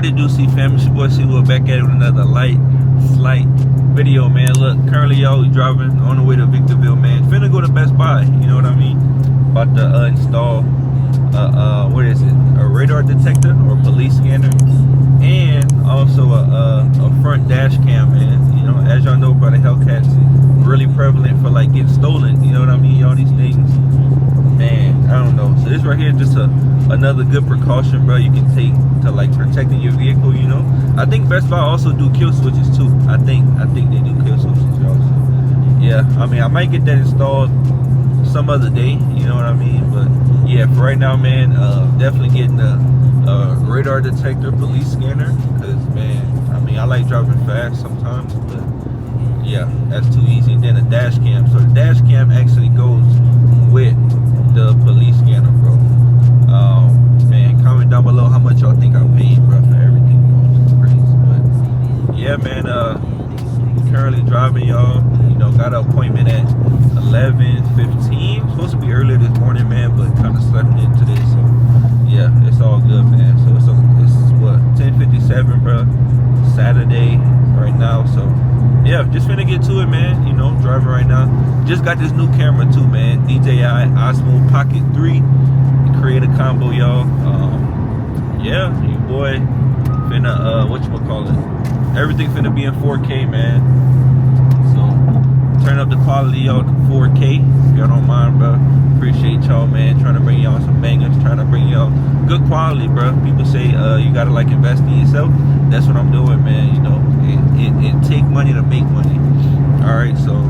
what it do, CEEFAM? It's your boy C. Will back at it with another slight video, man. Look, currently y'all driving on the way to Victorville, man. Finna go to Best Buy, you know what I mean? About to install what is it? A radar detector or police scanner, and also a front dash cam, man. You know, as y'all know, brother, Hellcat's really prevalent for like getting stolen. You know what I mean? All these things, man. I don't know. So this right here is just another good precaution, bro, you can take to like protecting your vehicle. You know, I think Best Buy also do kill switches too. I think they do kill switches, y'all. So, yeah, I mean, I might get that installed some other day. You know what I mean? But yeah, for right now, man, definitely getting a radar detector police scanner, because man, I mean, I like driving fast sometimes, but yeah, that's too easy. And then a dash cam. So the dash cam actually goes with the police scanner, bro. Man, comment down below how much y'all think I paid, bro, for everything. It's crazy, but yeah, man. Currently driving, y'all. You know, got an appointment at 11:15. Supposed to be earlier this morning, man, but kind of slept in today, so yeah, it's all good, man. So it's what, 10:57, bro. Saturday right now, so yeah, just finna get to it, man. You know, driving right now. Just got this new camera too, man. DJI Osmo Pocket 3. Create a combo, y'all. Yeah, your boy finna whatchamacallit, everything finna be in 4K, man. So turn up the quality, y'all, to 4K if y'all don't mind, bro. Appreciate y'all, man. Trying to bring y'all some bangers, trying to bring y'all good quality, bro. People say you gotta like invest in yourself. That's what I'm doing, man. You know, it take money to make money. All right, so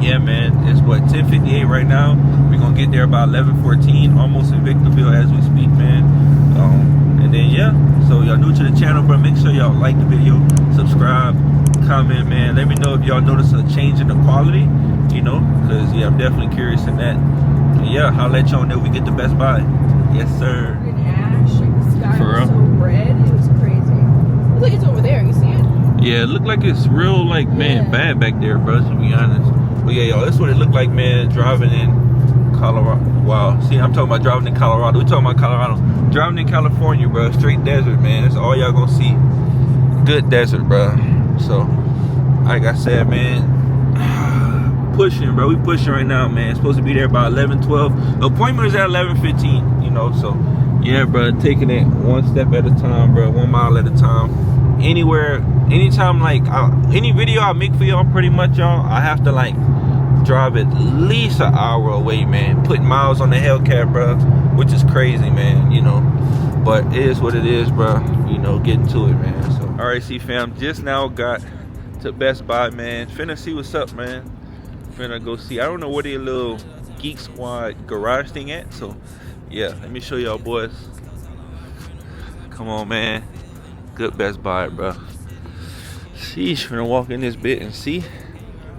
yeah, man, it's what, 10:58 right now. We're gonna get there about 11:14, almost in Victorville as we speak, man. And then yeah, so y'all new to the channel, bro, make sure y'all like the video, subscribe, comment, man. Let me know if y'all notice a change in the quality, you know, because yeah, I'm definitely curious in that. And yeah, I'll let y'all know we get the Best Buy. Yes, sir. In ash, like the sky For was real? so red, it was crazy. It looks like it's over there, you see it? Yeah, it looked like it's real, like, man, Yeah. bad back there, bro, to be honest. But yeah, y'all, that's what it looked like, man, driving in Colorado. Wow, see, I'm talking about driving in Colorado. We talking about Colorado. Driving in California, bro, straight desert, man. That's all y'all gonna see. Good desert, bro. So, like I said, man, pushing, bro. We pushing right now, man. Supposed to be there by 11:12. The appointment is at 11:15, you know, so yeah, bro, taking it one step at a time, bro, 1 mile at a time. Anywhere, anytime, like any video I make for y'all, pretty much, y'all, I have to like drive at least an hour away, man. Putting miles on the Hellcat, bro, which is crazy, man, you know, but it is what it is, bro. You know, getting to it, man. So all right, CEEFAM, just now got to Best Buy, man. Finna see what's up, man. Finna go see, I don't know where the little Geek Squad garage thing at, so yeah, let me show y'all, boys. Come on, man. Good Best Buy, bro. Sheesh, we're gonna walk in this bit and see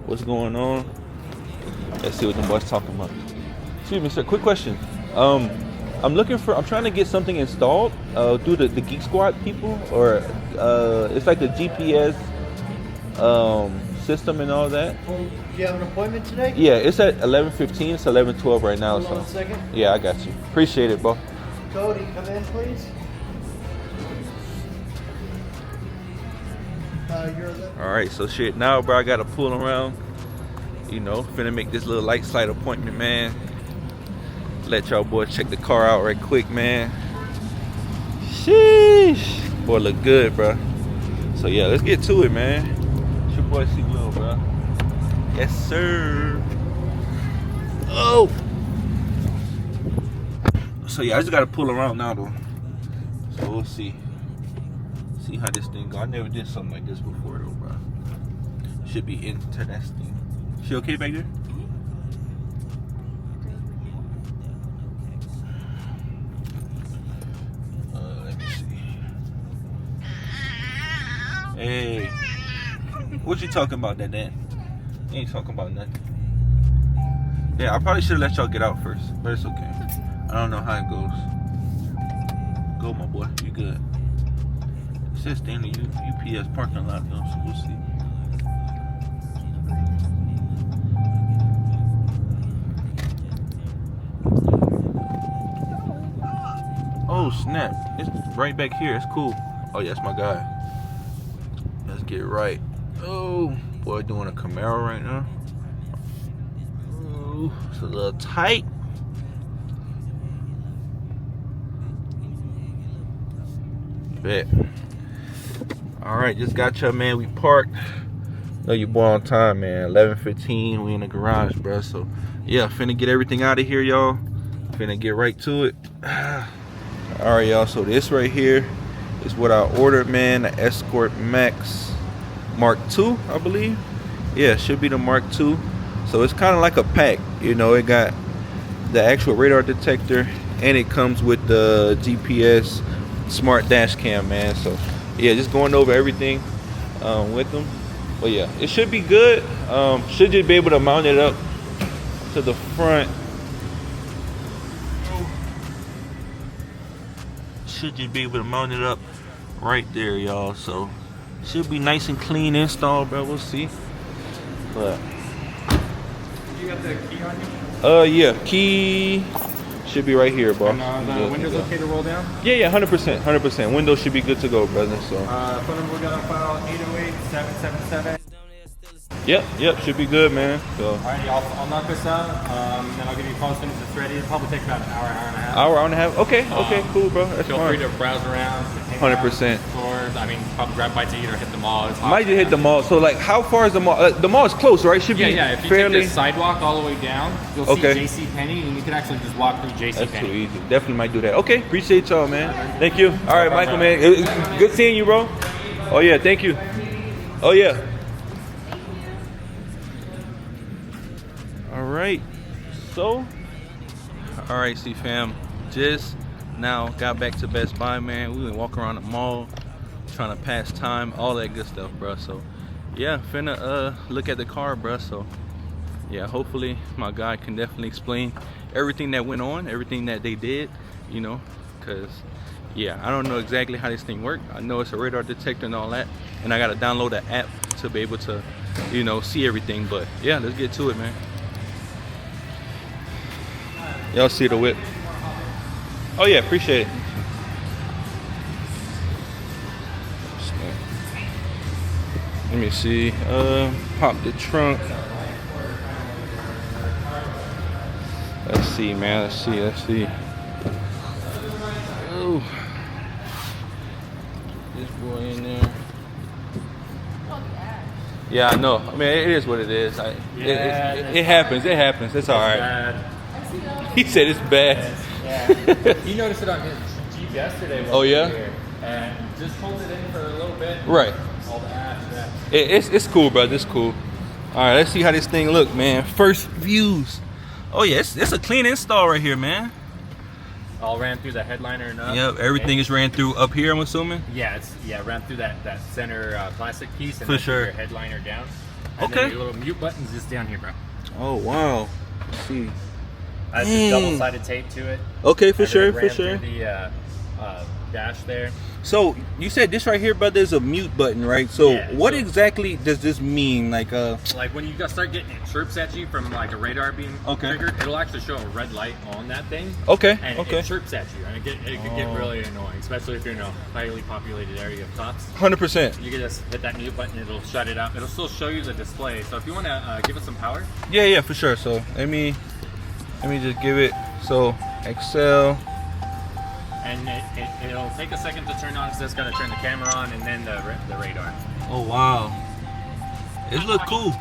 what's going on. Let's see what the boys talking about. Excuse me, sir. Quick question. I'm trying to get something installed through the Geek Squad people, or it's like a GPS system and all that. Do you have an appointment today? Yeah, it's at 11:15. It's 11:12 right now. Hold on So 1 second. yeah, I got you. Appreciate it, bro. Cody, come in, please. All right, so shit, now, bro, I gotta pull around. You know, finna make this little light slide appointment, man. Let y'all boys check the car out right quick, man. Sheesh, boy, look good, bro. So yeah, let's get to it, man. It's your boy C. Will, bro. Yes, sir. Oh. So yeah, I just gotta pull around now, though. So we'll see. See how this thing go. I never did something like this before, though, bro. Should be interesting. She okay back there? Let me see. Hey, what you talking about, that? You ain't talking about nothing. Yeah, I probably should have let y'all get out first, but it's okay. I don't know how it goes. Go, my boy. You good? It says stay in the UPS parking lot, though, so we'll see. Oh snap, it's right back here. It's cool. Oh, yeah, that's my guy. Let's get right. Oh, boy, doing a Camaro right now. Oh, it's a little tight. Bet. All right, just got you, man. We parked. Know you boy on time, man. 11:15. We in the garage, bro. So, yeah, finna get everything out of here, y'all. Finna get right to it. All right, y'all. So this right here is what I ordered, man. The Escort Max Mark II, I believe. Yeah, it should be the Mark II. So it's kind of like a pack, you know. It got the actual radar detector, and it comes with the GPS smart dash cam, man. So yeah, just going over everything with them. But yeah, it should be good. Should just be able to mount it up to the front. Should just be able to mount it up right there, y'all. So should be nice and clean install, bro. We'll see. But You got the key on you? yeah, key should be right here, bro. And the windows okay to roll down? Yeah, 100%. Windows should be good to go, brother. So Phone number we got on file, 808-777. yep, should be good, man. So Alrighty, I'll knock this out, then I'll give you a call as soon as it's ready. It'll probably take about an hour and a half. hour and a half. Okay, cool, bro. That's Feel fine. free to browse around. 100%. Stores. I mean, probably grab bites to eat or hit the mall. It's Might just hit the mall. So like, how far is the mall? The mall is close, right? Should be Yeah, if you fairly. take the sidewalk all the way down, you'll Okay. see JCPenney, and you can actually just walk through JCPenney. That's too easy. Definitely might do that. Okay, appreciate y'all, man. Thank you. All right, Michael, man. It was good seeing you, bro. Oh yeah, thank you. Oh yeah. All right. So, all right, CEEFAM. Just now got back to Best Buy, man. We been walking around the mall, trying to pass time, all that good stuff, bro. So, yeah, finna look at the car, bro. So, yeah, hopefully my guy can definitely explain everything that went on, everything that they did, you know, because yeah, I don't know exactly how this thing works. I know it's a radar detector and all that, and I gotta download the app to be able to, you know, see everything. But yeah, let's get to it, man. Y'all see the whip? Oh yeah, appreciate it. Let me see. Pop the trunk. Let's see, man. Let's see. Oh, this boy in there. Yeah, I know. I mean, it is what it is. It happens. It happens. It's all right. Bad. He said it's bad. Yeah. He noticed it on his Jeep yesterday. Oh, yeah? Here, and just pulled it in for a little bit. Right. All the ash, yeah. It's cool, bro. It's cool. All right, let's see how this thing look, man. First views. Oh yeah, it's a clean install right here, man. All ran through the headliner and up. Yep, everything is ran through up here, I'm assuming. Yeah, ran through that center plastic piece and For then sure. your headliner down. And Okay. then your little mute button's just down here, bro. Oh wow. Let's see. Has the double-sided tape to it. Okay, for And then sure, it ran for sure. through the dash there. So you said this right here, brother, is a mute button, right? So Yeah, what so- exactly does this mean? Like Like when you start getting chirps at you from like a radar being Okay. triggered, it'll actually show a red light on that thing. okay, And okay. it chirps at you, and it could get Oh. really annoying, especially if you're in a highly populated area of cops. 100%. You can just hit that mute button, it'll shut it up. It'll still show you the display. So if you want to give it some power, Yeah, for sure. So let me just give it. So Excel. and it'll take a second to turn on, because it's going to turn the camera on and then the radar. Oh wow. It look cool.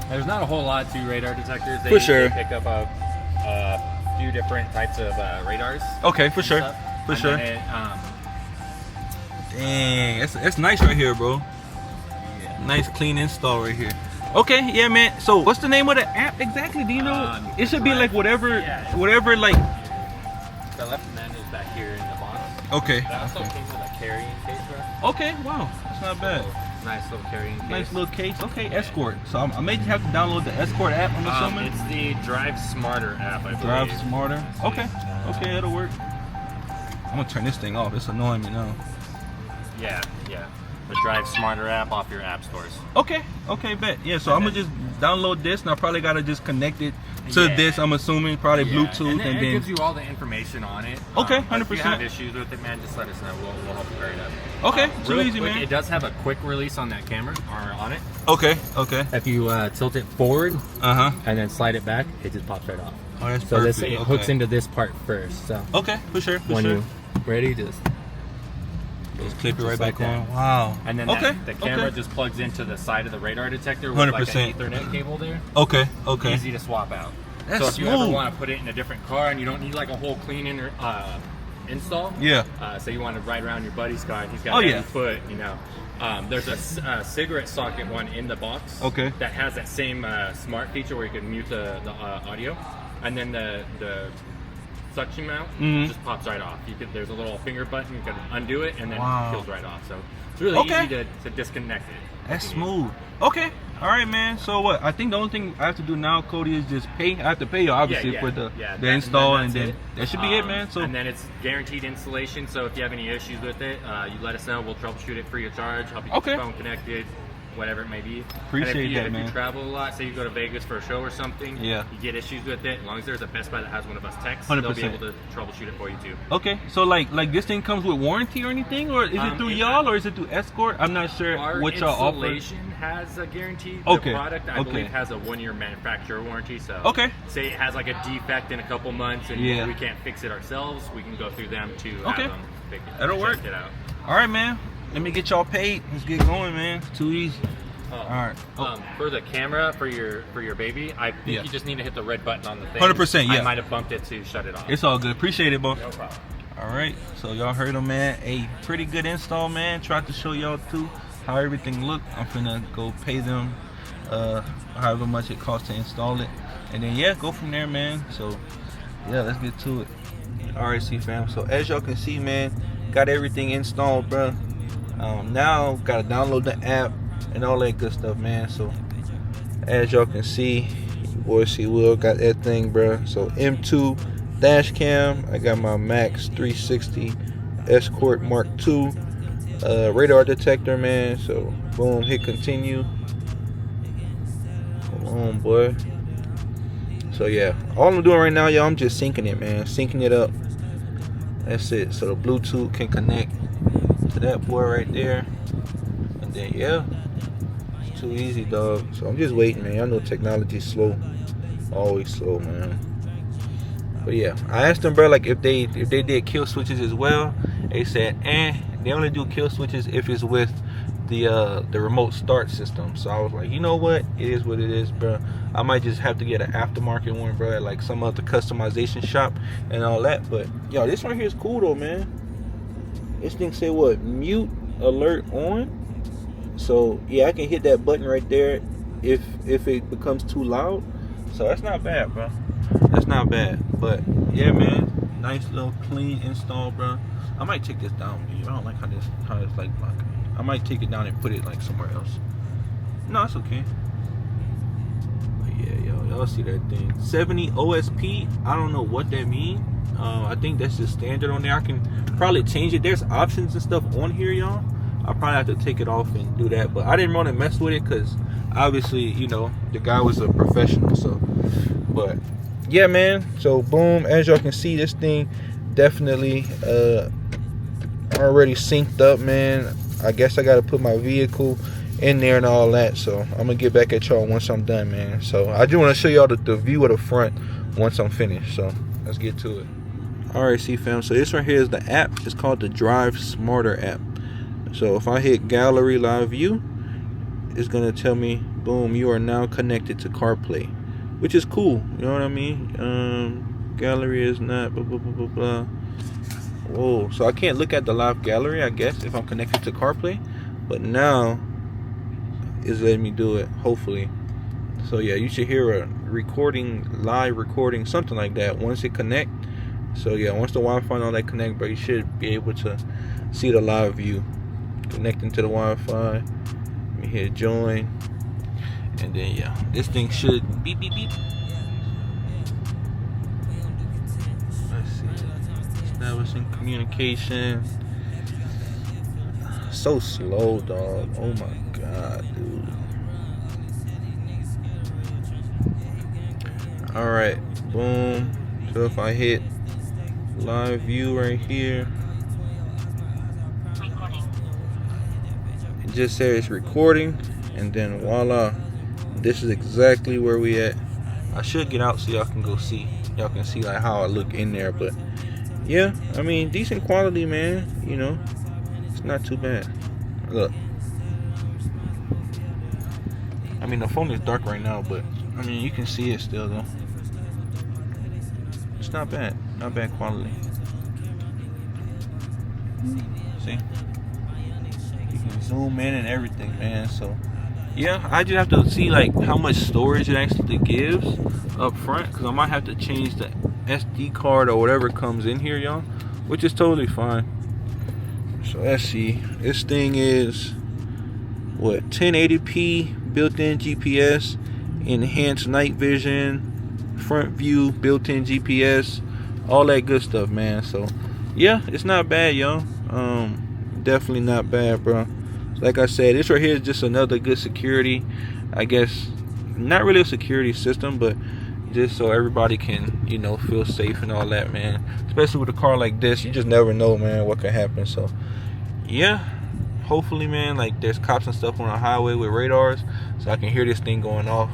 There's not a whole lot to radar detectors. For sure. They pick up a few different types of radars. Okay, for sure. Stuff. For And sure. then Dang, that's nice right here, bro. Nice clean install right here. Okay, yeah, man. So what's the name of the app exactly? Do you know? It should be like whatever, Yeah. like. The left man is back here in the box. Okay. That also Okay. came with a carrying case, bro. Okay. Wow, that's not bad. Nice little carrying case. Nice little case. Okay, Escort. So I may have to download the Escort app. I'm assuming. It's the Drive Smarter app, I believe. Drive Smarter. Okay. Okay, it'll work. I'm gonna turn this thing off. It's annoying me now. Yeah. the Drive Smarter app off your app stores. Okay, bet. Yeah, so I'm gonna just download this, and I probably gotta just connect it to this. I'm assuming probably Bluetooth, and then and it gives you all the information on it. Okay, But if you 100%. have issues with it, man, just let us know. We'll help you clear it up. Okay, too Real easy, quick, man. It does have a quick release on that camera or on it. Okay. If you tilt it forward Uh-huh. and then slide it back, it just pops right off. Oh, that's So perfect. it hooks into this part first. So Okay, for sure. when you ready, just clip it right just back like on. that. Wow. And then the camera just plugs into the side of the radar detector with like 100%. an Ethernet cable there. Okay. Easy to swap out. That's so if you ever smooth. want to put it in a different car and you don't need like a whole clean install, Yeah. say you want to ride around your buddy's car and he's got Oh, a yeah. heavy foot, you know. There's a cigarette socket one in the box. Okay. That has that same smart feature where you can mute the audio, and then the suction mount just pops right off. There's a little finger button, you can undo it, and then it peels right off. So it's really easy to disconnect it. That's smooth. Okay. All right, man. So what? I think the only thing I have to do now, Cody, is just pay. I have to pay you obviously for the install, and then that should be it, man. So and then it's guaranteed installation. So if you have any issues with it, you let us know. We'll troubleshoot it free of charge. Help you get your phone connected, whatever it may be. Appreciate that, if man. you travel a lot, say you go to Vegas for a show or something, Yeah. you get issues with it. As long as there's a Best Buy that has one of us techs, 100%. they'll be able to troubleshoot it for you too. okay. So like this thing comes with warranty or anything, or is it through y'all, or is it through Escort? I'm not sure Our what y'all offer. installation has a guarantee. Okay. The product, I believe, has a 1-year manufacturer warranty. So, say it has like a defect in a couple months and we can't fix it ourselves, we can go through them to have them fix it. That'll work. Check it out. All right, man. Let me get y'all paid. Let's get going, man. It's too easy. All right. For the camera for your baby, I think you just need to hit the red button on the thing. 100%. Yeah. I might have bumped it to shut it off. It's all good. Appreciate it, bro. No problem. All right. So y'all heard him, man. A pretty good install, man. Tried to show y'all too how everything looked. I'm finna go pay them however much it costs to install it, and then go from there, man. So let's get to it. All right, CEEFAM. So as y'all can see, man, got everything installed, bro. Now gotta download the app and all that good stuff, man. So as y'all can see, your boy C Will got that thing, bro. So M2 dash cam. I got my Max 360 Escort Mark II radar detector, man. So boom, hit continue. Come on, boy. So all I'm doing right now, y'all, I'm just syncing it, man. Syncing it up. That's it. So the Bluetooth can connect to that boy right there, and then it's too easy, dog. So I'm just waiting, man. Y'all know technology's slow, always slow, man. But I asked them, bro, like if they did kill switches as well. They said they only do kill switches if it's with the remote start system. So I was like, you know what, it is what it is, bro. I might just have to get an aftermarket one, bro, at like some other customization shop and all that. But this right here is cool though, man. This thing say what, mute alert on. So I can hit that button right there if it becomes too loud. So that's not bad, bro. That's not bad. But man, nice little clean install, bro. I might take this down, dude. I don't like how it's like blocking. I might take it down and put it like somewhere else. No, it's okay. But y'all see that thing. 70 OSP. I don't know what that means. I think that's just standard on there. I can probably change it. There's options and stuff on here, y'all. I'll probably have to take it off and do that. But I didn't want to mess with it because obviously, the guy was a professional. So, but man. So boom, as y'all can see, this thing definitely already synced up, man. I guess I gotta put my vehicle in there and all that. So I'm gonna get back at y'all once I'm done, man. So I just want to show y'all the view of the front once I'm finished. So let's get to it. All right, CEEFAM. So this right here is the app. It's called the Drive Smarter app. So if I hit Gallery Live View, it's gonna tell me, boom, you are now connected to CarPlay, which is cool. You know what I mean? Gallery is not blah blah blah blah blah. Whoa, so I can't look at the live gallery, I guess, if I'm connected to CarPlay. But now it's letting me do it, hopefully. So you should hear a live recording, something like that once it connect. So once the Wi-Fi and all that connect, bro, you should be able to see the live view. Connecting to the Wi-Fi. Let me hit join. And then this thing should beep beep beep. Establishing communication. So slow, dog. Oh my god, dude. Alright, boom. So if I hit live view right here, it just says it's recording, and then voila, this is exactly where we at. I should get out so y'all can go see. Y'all can see like how I look in there, but yeah, I mean, decent quality, man. You know, it's not too bad. Look, I mean, the phone is dark right now, but I mean, you can see it still though. It's not bad, not bad quality. See, you can zoom in and everything, man. So yeah, I just have to see like how much storage it actually gives up front, because I might have to change the SD card or whatever comes in here, y'all, which is totally fine. So let's see, this thing is what, 1080p, built-in GPS, enhanced night vision, front view, built-in GPS, all that good stuff, man. So yeah, it's not bad, y'all. Definitely not bad, bro. Like I said, this right here is just another good security, I guess. Not really a security system, but just so everybody can, you know, feel safe and all that, man. Especially with a car like this, you just never know, man, what can happen. So yeah, hopefully, man, like there's cops and stuff on the highway with radars, so I can hear this thing going off.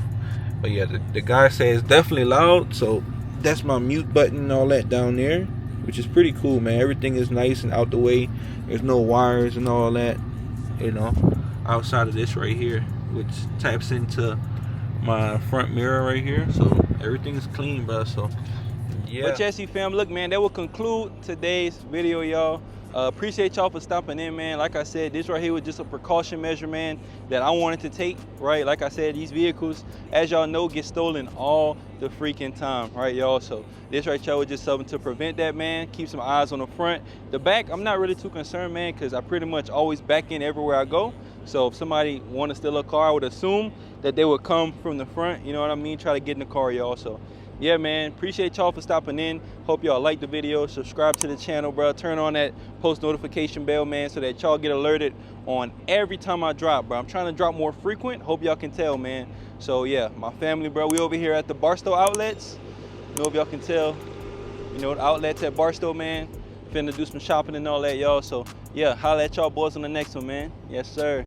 But yeah, the guy says it's definitely loud, so that's my mute button and all that down there, which is pretty cool, man. Everything is nice and out the way. There's no wires and all that, you know, outside of this right here, which taps into my front mirror right here. So everything is clean, bro. So yeah. But Chelsea fam, look, man, that will conclude today's video, y'all. Appreciate y'all for stopping in, man. Like I said, this right here was just a precaution measure, man, that I wanted to take, right? Like I said, these vehicles, as y'all know, get stolen all the freaking time, right, y'all? So this right here was just something to prevent that, man. Keep some eyes on the front. The back, I'm not really too concerned, man, because I pretty much always back in everywhere I go. So if somebody want to steal a car, I would assume that they would come from the front, you know what I mean? Try to get in the car, y'all. So yeah, man, appreciate y'all for stopping in. Hope y'all like the video. Subscribe to the channel, bro. Turn on that post notification bell, man, so that y'all get alerted on every time I drop, bro. I'm trying to drop more frequent. Hope y'all can tell, man. So yeah, my family, bro, we over here at the Barstow outlets. You know, if y'all can tell, you know, the outlets at Barstow, man. Finna do some shopping and all that, y'all. So yeah, holla at y'all boys on the next one, man. Yes, sir.